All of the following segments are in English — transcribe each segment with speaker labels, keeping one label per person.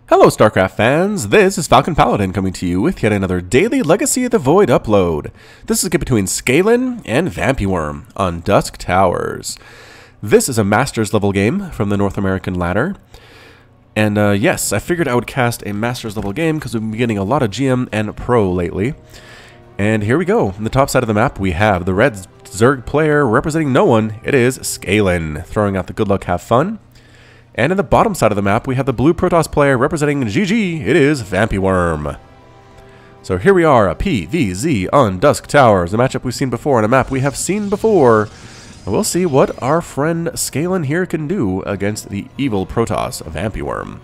Speaker 1: Hello StarCraft fans, this is FalconPaladin coming to you with yet another daily Legacy of the Void upload. This is a game between Scaelyn and VampyWorm on Dusk Towers. This is a Masters level game from the North American ladder. And yes, I figured I would cast a Masters level game because we've been getting a lot of GM and Pro lately. And here we go. On the top side of the map we have the red Zerg player representing no one. It is Scaelyn, throwing out the good luck, have fun. And in the bottom side of the map, we have the blue Protoss player representing GG. It is VampyWorm. So here we are, a PvZ on Dusk Towers, a matchup we've seen before and a map we have seen before. And we'll see what our friend Scaelyn here can do against the evil Protoss, VampyWorm.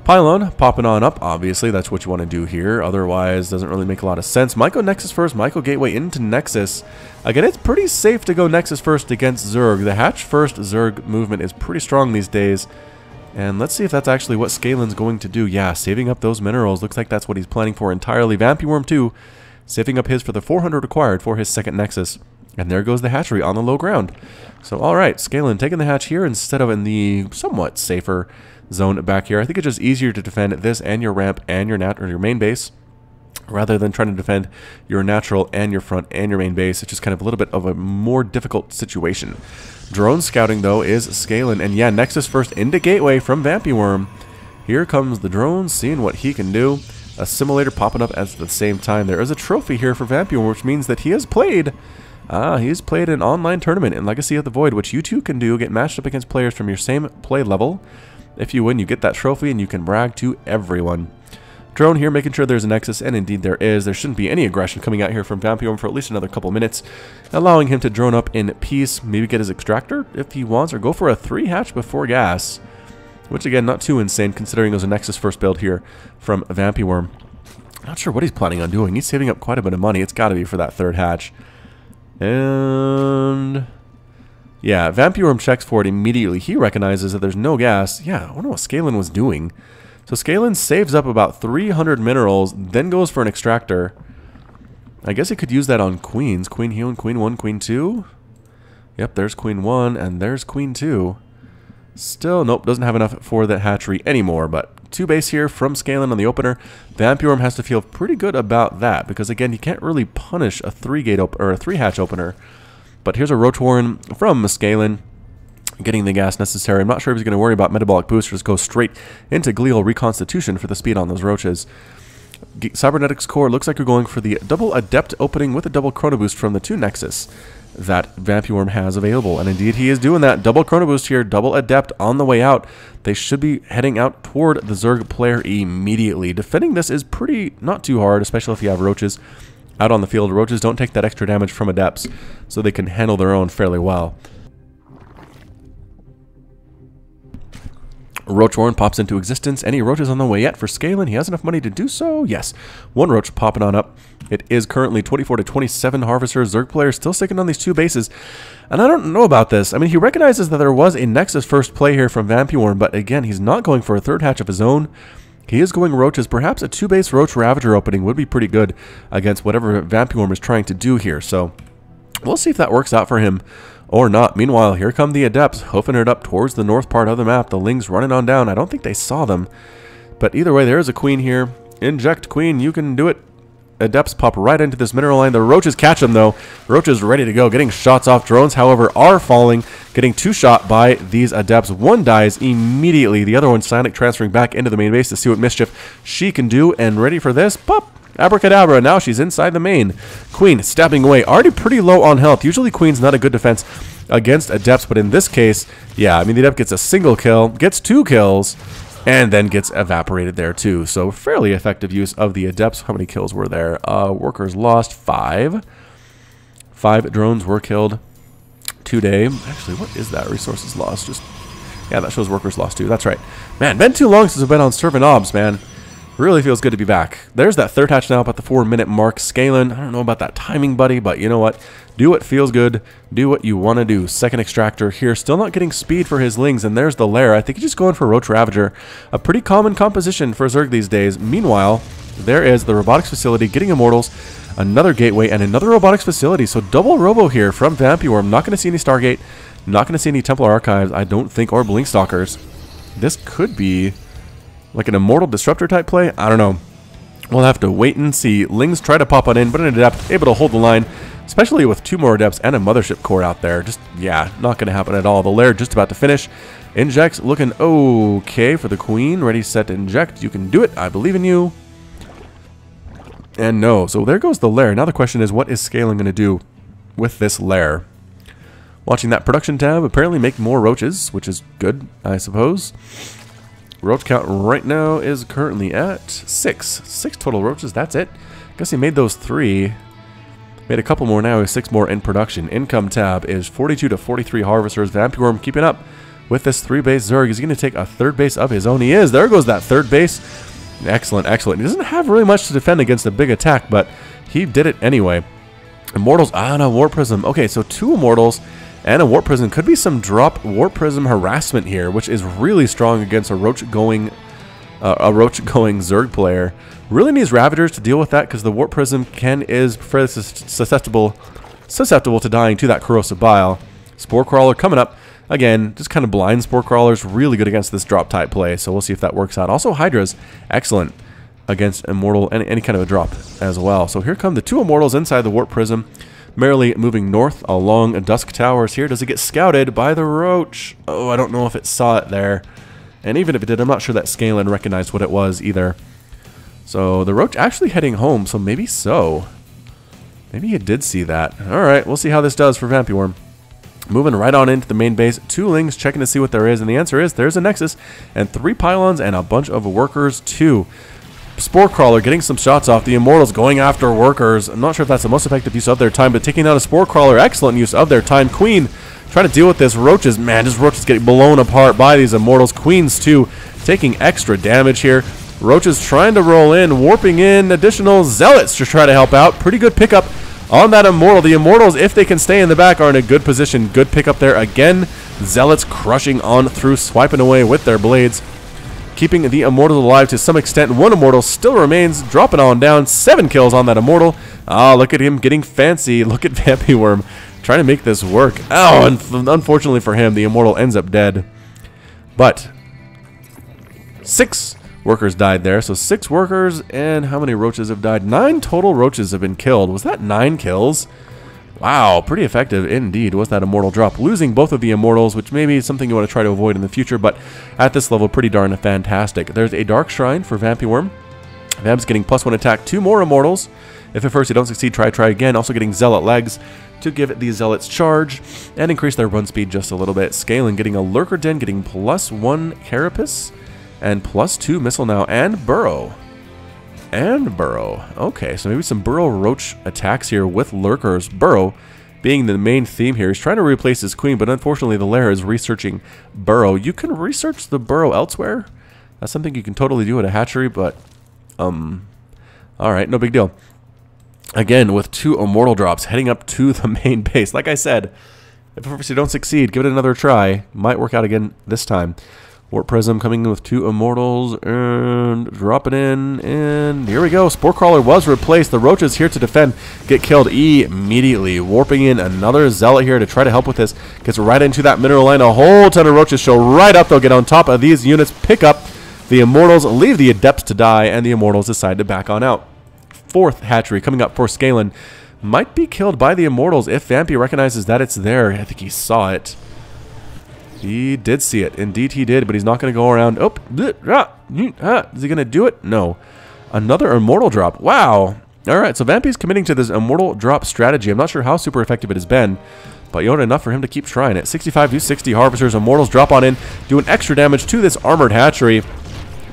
Speaker 1: Pylon popping on up, obviously, that's what you want to do here. Otherwise, doesn't really make a lot of sense. Might go Nexus first, might go Gateway into Nexus. Again, it's pretty safe to go Nexus first against Zerg. The Hatch first Zerg movement is pretty strong these days. And let's see if that's actually what Scaelyn's going to do. Yeah, saving up those minerals. Looks like that's what he's planning for entirely. VampyWorm too, saving up his for the 400 required for his second Nexus. And there goes the hatchery on the low ground. So, alright, Scaelyn taking the hatch here instead of in the somewhat safer zone back here. I think it's just easier to defend this and your ramp and your main base rather than trying to defend your natural and your front and your main base. It's just kind of a little bit of a more difficult situation. Drone scouting though is Scaelyn, and yeah, Nexus first into Gateway from VampyWorm. Here comes the drone, seeing what he can do. A simulator popping up at the same time. There is a trophy here for VampyWorm, which means that he has played he's played an online tournament in Legacy of the Void, which you too can do. Get matched up against players from your same play level. If you win, you get that trophy and you can brag to everyone. Drone here making sure there's a Nexus, and indeed there is. There shouldn't be any aggression coming out here from VampyWorm for at least another couple minutes, allowing him to drone up in peace, maybe get his extractor if he wants, or go for a 3 hatch before gas, which again, not too insane considering there's a Nexus first build here from VampyWorm. Not sure what he's planning on doing. He's saving up quite a bit of money. It's got to be for that 3rd hatch. And yeah, VampyWorm checks for it immediately. He recognizes that there's no gas. Yeah, I wonder what Scaelyn was doing. So Scaelyn saves up about 300 minerals, then goes for an extractor. I guess he could use that on queens. Queen healing, queen 1, queen 2. Yep, there's queen 1, and there's queen 2. Still, nope, doesn't have enough for that hatchery anymore, but 2 base here from Scaelyn on the opener. VampyWorm has to feel pretty good about that, because again, he can't really punish a 3 hatch opener. But here's a Roach Warren from Scaelyn, getting the gas necessary. I'm not sure if he's going to worry about metabolic boosters. Go straight into glial reconstitution for the speed on those roaches. Cybernetics core looks like you're going for the double adept opening with a double chrono boost from the 2 Nexus that VampyWorm has available. And indeed he is doing that. Double chrono boost here, double adept on the way out. They should be heading out toward the Zerg player immediately. Defending this is not too hard, especially if you have roaches out on the field. Roaches don't take that extra damage from adepts, so they can handle their own fairly well. Roach Warren pops into existence. Any roaches on the way yet for Scaelyn? He has enough money to do so. Yes, 1 roach popping on up. It is currently 24 to 27 harvesters. Zerg players still sticking on these 2 bases. And I don't know about this. I mean, he recognizes that there was a Nexus first play here from VampyWorm, but again, he's not going for a 3rd hatch of his own. He is going roaches. Perhaps a 2-base Roach Ravager opening would be pretty good against whatever VampyWorm is trying to do here. So we'll see if that works out for him or not. Meanwhile, here come the Adepts, hoofing it up towards the north part of the map. The Lings running on down. I don't think they saw them. But either way, there is a Queen here. Inject Queen. You can do it. Adepts pop right into this mineral line. The Roaches catch them, though. Roaches ready to go. Getting shots off. Drones, however, are falling. Getting 2 shot by these Adepts. 1 dies immediately. The other one silent transferring back into the main base to see what mischief she can do. And ready for this. Pop! Abracadabra. Now she's inside the main. Queen stabbing away. Already pretty low on health. Usually Queen's not a good defense against Adepts, but in this case, yeah, I mean, the Adept gets a single kill, gets 2 kills, and then gets evaporated there too. So fairly effective use of the Adepts. How many kills were there? Workers lost 5. 5 drones were killed today. Actually, what is that? Resources lost. Yeah, that shows workers lost too. That's right. Man, been too long since I've been on Servant Obs, man. Really feels good to be back. There's that 3rd hatch now about the 4-minute mark. Scaelyn, I don't know about that timing, buddy, but you know what? Do what feels good. Do what you want to do. 2nd extractor here. Still not getting speed for his Lings, and there's the lair. I think he's just going for Roach Ravager. A pretty common composition for Zerg these days. Meanwhile, there is the robotics facility getting Immortals, another gateway, and another robotics facility. So double robo here from VampyWorm. Not going to see any Stargate. Not going to see any Templar Archives, I don't think, or Blinkstalkers. This could be Like an Immortal Disruptor type play? I don't know. We'll have to wait and see. Lings try to pop on in, but an Adept able to hold the line, especially with 2 more Adepts and a Mothership core out there. Just, yeah, not going to happen at all. The lair just about to finish. Injects looking okay for the Queen. Ready, set, inject. You can do it. I believe in you. And no. So there goes the lair. Now the question is, what is Scaelyn going to do with this lair? Watching that production tab, apparently make more roaches, which is good, I suppose. Roach count right now is currently at 6. 6 total roaches, that's it. Guess he made those 3. Made a couple more now, 6 more in production. Income tab is 42 to 43 harvesters. VampyWorm keeping up with this 3-base Zerg. Is he going to take a 3rd base of his own? He is. There goes that 3rd base. Excellent, excellent. He doesn't have really much to defend against a big attack, but he did it anyway. Immortals on a Warp Prism. Okay, so 2 Immortals and a Warp Prism. Could be some drop Warp Prism harassment here, which is really strong against a roach-going Zerg player. Really needs Ravagers to deal with that because the Warp Prism is fairly susceptible to dying to that Corrosive Bile. Spore Crawler coming up. Again, just kind of blind Spore Crawlers. Really good against this drop type play, so we'll see if that works out. Also, Hydras, excellent against Immortal, any kind of a drop as well. So here come the 2 Immortals inside the Warp Prism. Merrily moving north along Dusk Towers here. Does it get scouted by the Roach? Oh, I don't know if it saw it there. And even if it did, I'm not sure that Scaelyn recognized what it was either. So the Roach actually heading home, so maybe so. Maybe it did see that. Alright, we'll see how this does for VampyWorm. Moving right on into the main base. 2 Lings checking to see what there is, and the answer is there's a Nexus and 3 Pylons and a bunch of Workers too. Spore Crawler getting some shots off. The Immortals going after Workers. I'm not sure if that's the most effective use of their time, but taking out a Spore Crawler, excellent use of their time. Queen trying to deal with this. Roaches, man, this Roach is getting blown apart by these Immortals. Queens too, taking extra damage here. Roaches trying to roll in, warping in additional Zealots to try to help out. Pretty good pickup on that Immortal. The Immortals, if they can stay in the back, are in a good position. Good pickup there again. Zealots crushing on through, swiping away with their blades, keeping the Immortal alive to some extent. 1 Immortal still remains, dropping on down. 7 kills on that Immortal. Ah, look at him getting fancy. Look at VampyWorm trying to make this work. Oh, and unfortunately for him, the Immortal ends up dead. But 6 Workers died there. So 6 Workers, and how many Roaches have died? 9 total Roaches have been killed. Was that 9 kills? Wow, pretty effective indeed was that Immortal drop. Losing both of the Immortals, which may be something you want to try to avoid in the future, but at this level, pretty darn fantastic. There's a Dark Shrine for VampyWorm. Vamp's getting +1 attack, 2 more Immortals. If at first you don't succeed, try again. Also getting Zealot legs to give the Zealots charge and increase their run speed just a little bit. Scaelyn getting a Lurker Den, getting +1 Carapace and +2 Missile now, and Burrow. Okay, so maybe some Burrow Roach attacks here with Lurkers. Burrow being the main theme here. He's trying to replace his Queen, but unfortunately the lair is researching Burrow. You can research the Burrow elsewhere. That's something you can totally do at a hatchery, but alright, no big deal. Again, with 2 Immortal drops heading up to the main base. Like I said, if first you don't succeed, give it another try. Might work out again this time. Warp Prism coming in with 2 Immortals and dropping in, and here we go. Spore Crawler was replaced. The Roaches here to defend get killed immediately. Warping in another Zealot here to try to help with this. Gets right into that mineral line. A whole ton of Roaches show right up. They'll get on top of these units, pick up the Immortals, leave the Adepts to die, and the Immortals decide to back on out. 4th hatchery coming up for Scaelyn. Might be killed by the Immortals if Vampy recognizes that it's there. I think he saw it. He did see it. Indeed he did, but he's not going to go around. Oh, is he going to do it? No. Another Immortal drop. Wow. Alright, so Vampy's committing to this Immortal drop strategy. I'm not sure how super effective it has been, but you know, enough for him to keep trying it. 65 to 60 Harvesters. Immortals drop on in, doing extra damage to this Armored Hatchery.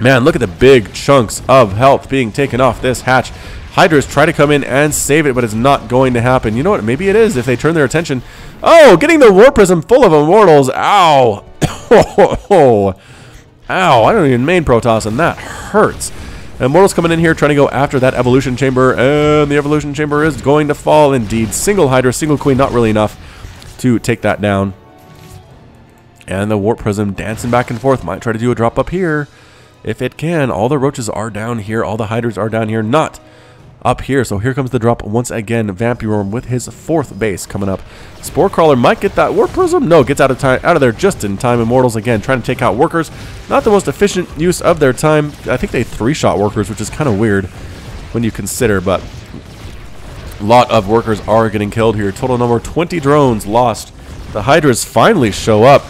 Speaker 1: Man, look at the big chunks of health being taken off this hatch. Hydras try to come in and save it, but it's not going to happen. You know what? Maybe it is if they turn their attention. Oh, getting the Warp Prism full of Immortals. Ow. Ow. I don't even main Protoss, and that hurts. Immortals coming in here trying to go after that Evolution Chamber, and the Evolution Chamber is going to fall indeed. Single Hydra, single Queen, not really enough to take that down. And the Warp Prism dancing back and forth. Might try to do a drop up here if it can. All the Roaches are down here. All the Hydras are down here. Not up here. So here comes the drop once again. VampyWorm with his 4th base coming up. Spore Crawler might get that Warp Prism. No, gets out of there just in time. Immortals again trying to take out workers. Not the most efficient use of their time. I think they 3-shot workers, which is kind of weird when you consider, but a lot of workers are getting killed here. Total number 20 drones lost. The Hydras finally show up,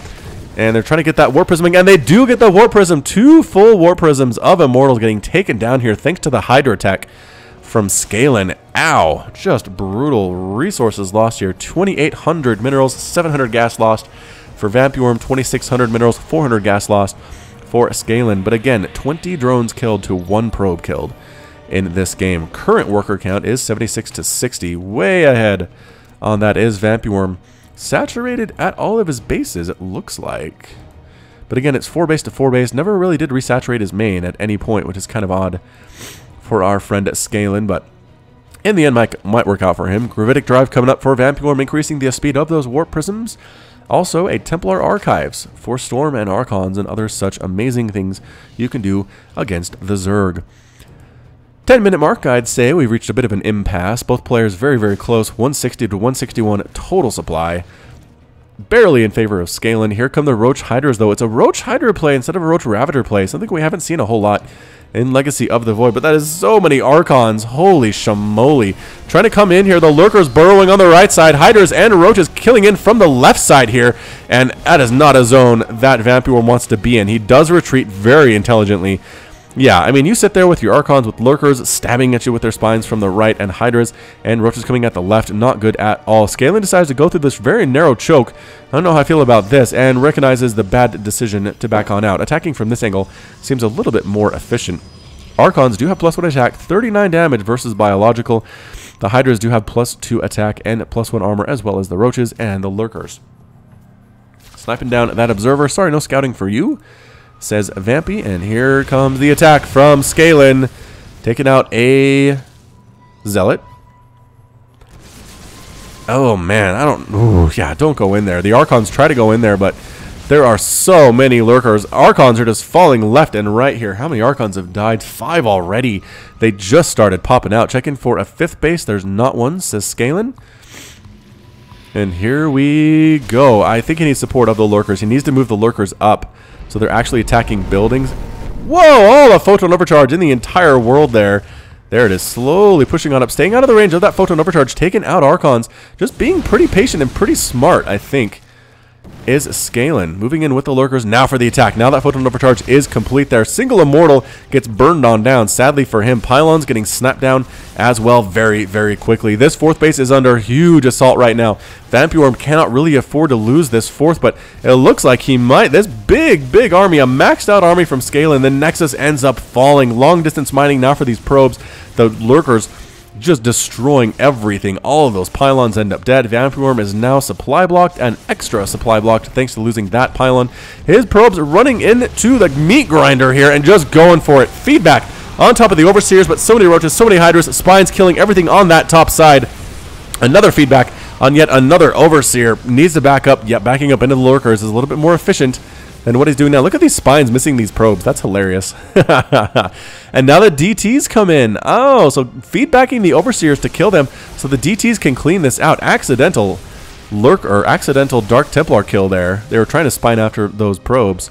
Speaker 1: and they're trying to get that Warp Prism, and they do get the Warp Prism. 2 full Warp Prisms of Immortals getting taken down here thanks to the Hydra attack from Scaelyn. Ow, just brutal resources lost here. 2,800 minerals, 700 gas lost for VampyWorm, 2,600 minerals, 400 gas lost for Scaelyn. But again, 20 drones killed to 1 probe killed in this game. Current worker count is 76 to 60. Way ahead on that is VampyWorm. Saturated at all of his bases, it looks like. But again, it's 4 base to 4 base. Never really did resaturate his main at any point, which is kind of odd for our friend Scaelyn, but in the end might work out for him. Gravitic Drive coming up for VampyWorm, increasing the speed of those Warp Prisms. Also, a Templar Archives for Storm and Archons and other such amazing things you can do against the Zerg. 10-minute mark, I'd say we've reached a bit of an impasse. Both players very, very close. 160 to 161 total supply. Barely in favor of Scaelyn. Here come the Roach Hydras, though. It's a Roach Hydra play instead of a Roach Ravager play. Something we haven't seen a whole lot in Legacy of the Void, but that is so many Archons. Holy shamoly. Trying to come in here. The Lurkers burrowing on the right side. Hydras and Roaches killing in from the left side here, and that is not a zone that VampyWorm wants to be in. He does retreat very intelligently. Yeah, I mean, you sit there with your Archons with Lurkers stabbing at you with their spines from the right, and Hydras and Roaches coming at the left. Not good at all. Scaelyn decides to go through this very narrow choke. I don't know how I feel about this, and recognizes the bad decision to back on out. Attacking from this angle seems a little bit more efficient. Archons do have +1 attack, 39 damage versus biological. The Hydras do have +2 attack and +1 armor, as well as the Roaches and the Lurkers. Sniping down that Observer. Sorry, no scouting for you, says Vampy, and here comes the attack from Scaelyn, taking out a Zealot. Oh man, don't go in there. The Archons try to go in there, but there are so many Lurkers. Archons are just falling left and right here. How many Archons have died? 5 already. They just started popping out. Checking for a 5th base. There's not one, says Scaelyn. And here we go. I think he needs support of the Lurkers. He needs to move the Lurkers up, so they're actually attacking buildings. Whoa! Oh, a photon overcharge in the entire world there. There it is, slowly pushing on up, staying out of the range of that photon overcharge, taking out Archons. Just being pretty patient and pretty smart, I think, is Scaelyn. Moving in with the Lurkers now for the attack. Now that photon overcharge is complete there. Single Immortal gets burned on down. Sadly for him, Pylons getting snapped down as well very, very quickly. This 4th base is under huge assault right now. VampyWorm cannot really afford to lose this 4th, but it looks like he might. This big army, a maxed out army from Scaelyn. The Nexus ends up falling. Long distance mining now for these probes. The Lurkers just destroying everything. All of those Pylons end up dead. VampyWorm is now supply blocked and extra supply blocked thanks to losing that Pylon. His probes running into the meat grinder here and just going for it. Feedback on top of the Overseers, but so many Roaches, so many Hydras, Spines killing everything on that top side. Another feedback on yet another Overseer. Needs to back up. Yet backing up into the Lurkers is a little bit more efficient than what he's doing now. Look at these Spines missing these probes. That's hilarious. And now the DTs come in. Oh, so feedbacking the Overseers to kill them so the DTs can clean this out. Accidental Dark Templar kill there. They were trying to spine after those probes.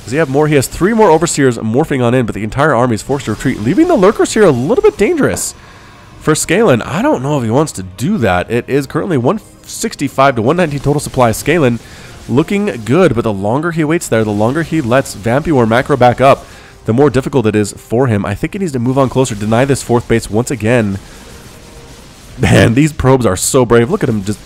Speaker 1: Does he have more? He has 3 more Overseers morphing on in, but the entire army is forced to retreat, leaving the Lurkers here a little bit dangerous. For Scaelyn, I don't know if he wants to do that. It is currently 165 to 119 total supply. Scaelyn looking good, but the longer he waits there, the longer he lets VampyWorm macro back up, the more difficult it is for him. I think he needs to move on closer, deny this 4th base once again. Man, these probes are so brave. Look at him just...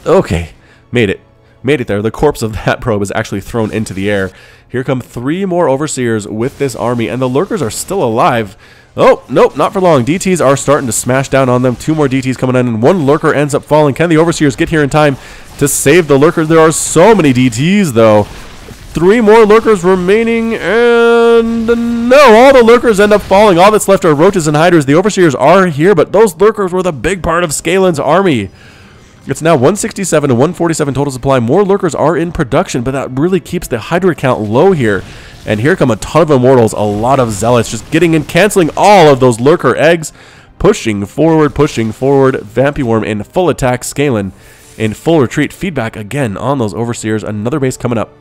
Speaker 1: Okay, made it. Made it there. The corpse of that probe is actually thrown into the air. Here come 3 more Overseers with this army, and the Lurkers are still alive. Oh, nope, not for long. DTs are starting to smash down on them. 2 more DTs coming in, and 1 Lurker ends up falling. Can the Overseers get here in time to save the Lurkers? There are so many DTs, though. 3 more Lurkers remaining, and no, all the Lurkers end up falling. All that's left are Roaches and Hydras. The Overseers are here, but those Lurkers were the big part of Scaelyn's army. It's now 167 to 147 total supply. More Lurkers are in production, but that really keeps the Hydra count low here. And here come a ton of Immortals, a lot of Zealots just getting in, canceling all of those Lurker eggs. Pushing forward, VampyWorm in full attack, Scaelyn in full retreat. Feedback again on those Overseers. Another base coming up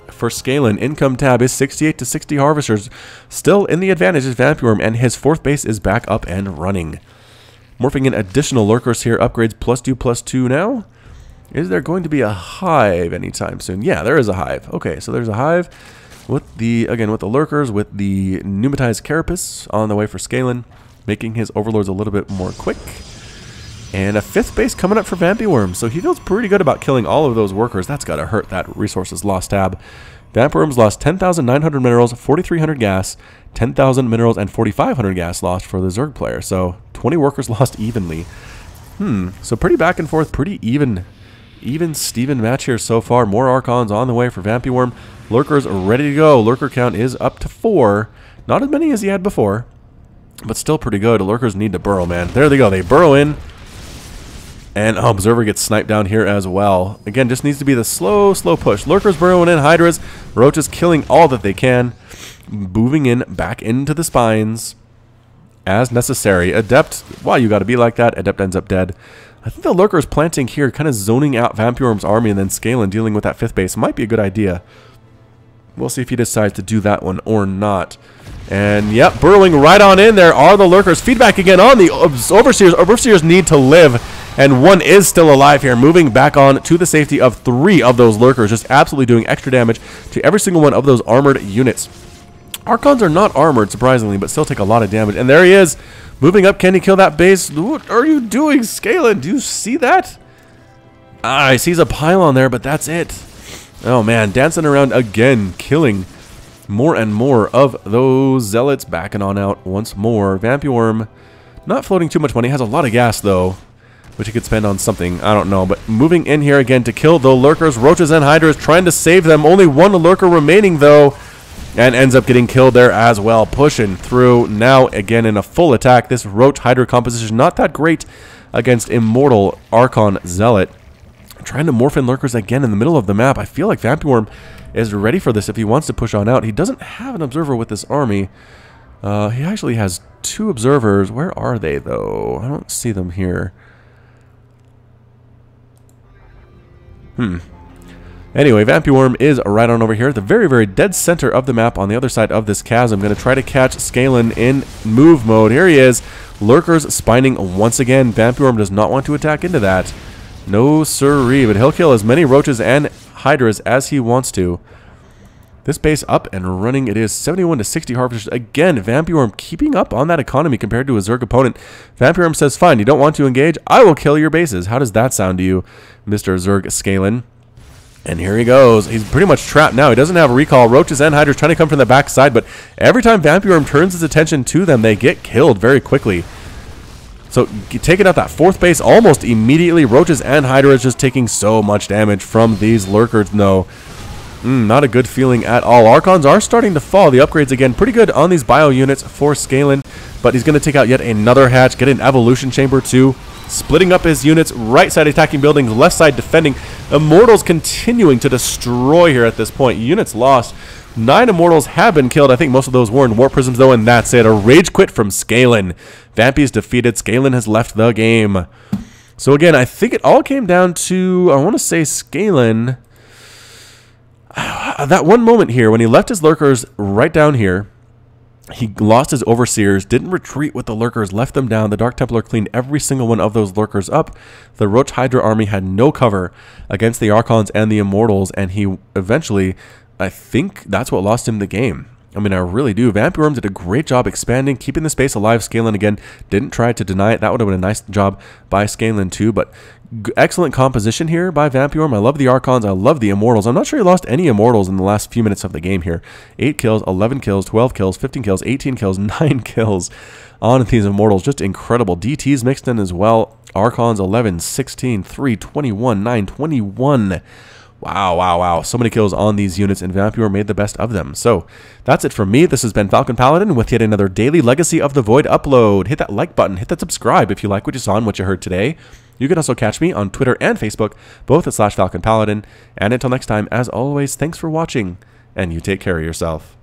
Speaker 1: for Scaelyn. Income tab is 68 to 60 Harvesters. Still in the advantage is VampyWorm, and his 4th base is back up and running. Morphing in additional Lurkers here. Upgrades +2/+2 now. Is there going to be a hive anytime soon? Yeah, there is a hive. Okay, so there's a hive with the, again, with the Lurkers, with the Pneumatized Carapace on the way for Scaelyn, making his Overlords a little bit more quick. And a 5th base coming up for VampyWorm, so he feels pretty good about killing all of those workers. That's got to hurt that resources lost tab. VampyWorm's lost 10,900 minerals, 4,300 gas, 10,000 minerals, and 4,500 gas lost for the Zerg player. So 20 workers lost evenly. So pretty back and forth, pretty even Steven match here so far. More Archons on the way for VampyWorm. Lurkers are ready to go. Lurker count is up to 4. Not as many as he had before, but still pretty good. Lurkers need to burrow, man. There they go. They burrow in. And Observer gets sniped down here as well. Again, just needs to be the slow push. Lurkers burrowing in. Hydras, Roaches killing all that they can. Moving in back into the spines as necessary. Adept, why you got to be like that? Adept ends up dead. I think the Lurkers planting here, kind of zoning out VampyWorm's army, and then Scaelyn dealing with that 5th base might be a good idea. We'll see if he decides to do that one or not. And yep, burrowing right on in there are the Lurkers. Feedback again on the Overseers. Overseers need to live, and one is still alive here. Moving back on to the safety of 3 of those Lurkers, just absolutely doing extra damage to every single one of those armored units. Archons are not armored, surprisingly, but still take a lot of damage. And there he is, moving up. Can he kill that base? What are you doing, Scaelyn? Do you see that? He sees a pylon there, but that's it. Oh man, dancing around again, killing more and more of those Zealots. Backing on out once more. VampyWorm not floating too much money. Has a lot of gas though, which he could spend on something. I don't know. But moving in here again to kill the Lurkers. Roaches and Hydras trying to save them. Only one Lurker remaining though, and ends up getting killed there as well. Pushing through now again in a full attack. This Roach Hydra composition not that great against Immortal Archon Zealot. Trying to morph in Lurkers again in the middle of the map. I feel like VampyWorm is ready for this if he wants to push on out. He doesn't have an Observer with this army. He actually has 2 Observers. Where are they, though? I don't see them here. Anyway, VampyWorm is right on over here at the very, very dead center of the map on the other side of this chasm. Going to try to catch Scaelyn in move mode. Here he is. Lurkers spining once again. VampyWorm does not want to attack into that. No sirree, but he'll kill as many Roaches and Hydras as he wants to. This base up and running. It is 71 to 60 Harvesters. Again, VampyWorm keeping up on that economy compared to a Zerg opponent. VampyWorm says, fine, you don't want to engage? I will kill your bases. How does that sound to you, Mr. Zerg Scaelyn? And here he goes. He's pretty much trapped now. He doesn't have a recall. Roaches and Hydras trying to come from the backside, but every time VampyWorm turns his attention to them, they get killed very quickly. So taking out that 4th base almost immediately. Roaches and Hydras just taking so much damage from these Lurkers. No, not a good feeling at all. Archons are starting to fall. The upgrades again pretty good on these bio units for Scaelyn, but he's going to take out yet another hatch, get an evolution chamber too. Splitting up his units, right side attacking buildings, left side defending. Immortals continuing to destroy here at this point. Units lost. 9 Immortals have been killed. I think most of those were in Warp Prisms though, and that's it. A rage quit from Scaelyn. Vampy's defeated. Scaelyn has left the game. So again, I think it all came down to, I want to say Scaelyn. That one moment here when he left his Lurkers right down here. He lost his Overseers, didn't retreat with the Lurkers, left them down. The Dark Templar cleaned every single one of those Lurkers up. The Roach Hydra army had no cover against the Archons and the Immortals, and he eventually, I think that's what lost him the game. I mean, I really do. VampyWorm did a great job expanding, keeping the space alive. Scaelyn, again, didn't try to deny it. That would have been a nice job by Scaelyn, too. But excellent composition here by VampyWorm. I love the Archons. I love the Immortals. I'm not sure he lost any Immortals in the last few minutes of the game here. 8 kills, 11 kills, 12 kills, 15 kills, 18 kills, 9 kills on these Immortals. Just incredible. DTs mixed in as well. Archons, 11, 16, 3, 21, 9, 21. Wow, wow, wow. So many kills on these units, and VampyWorm made the best of them. So that's it from me. This has been FalconPaladin with yet another daily Legacy of the Void upload. Hit that like button. Hit that subscribe if you like what you saw and what you heard today. You can also catch me on Twitter and Facebook, both at /FalconPaladin. And until next time, as always, thanks for watching, and you take care of yourself.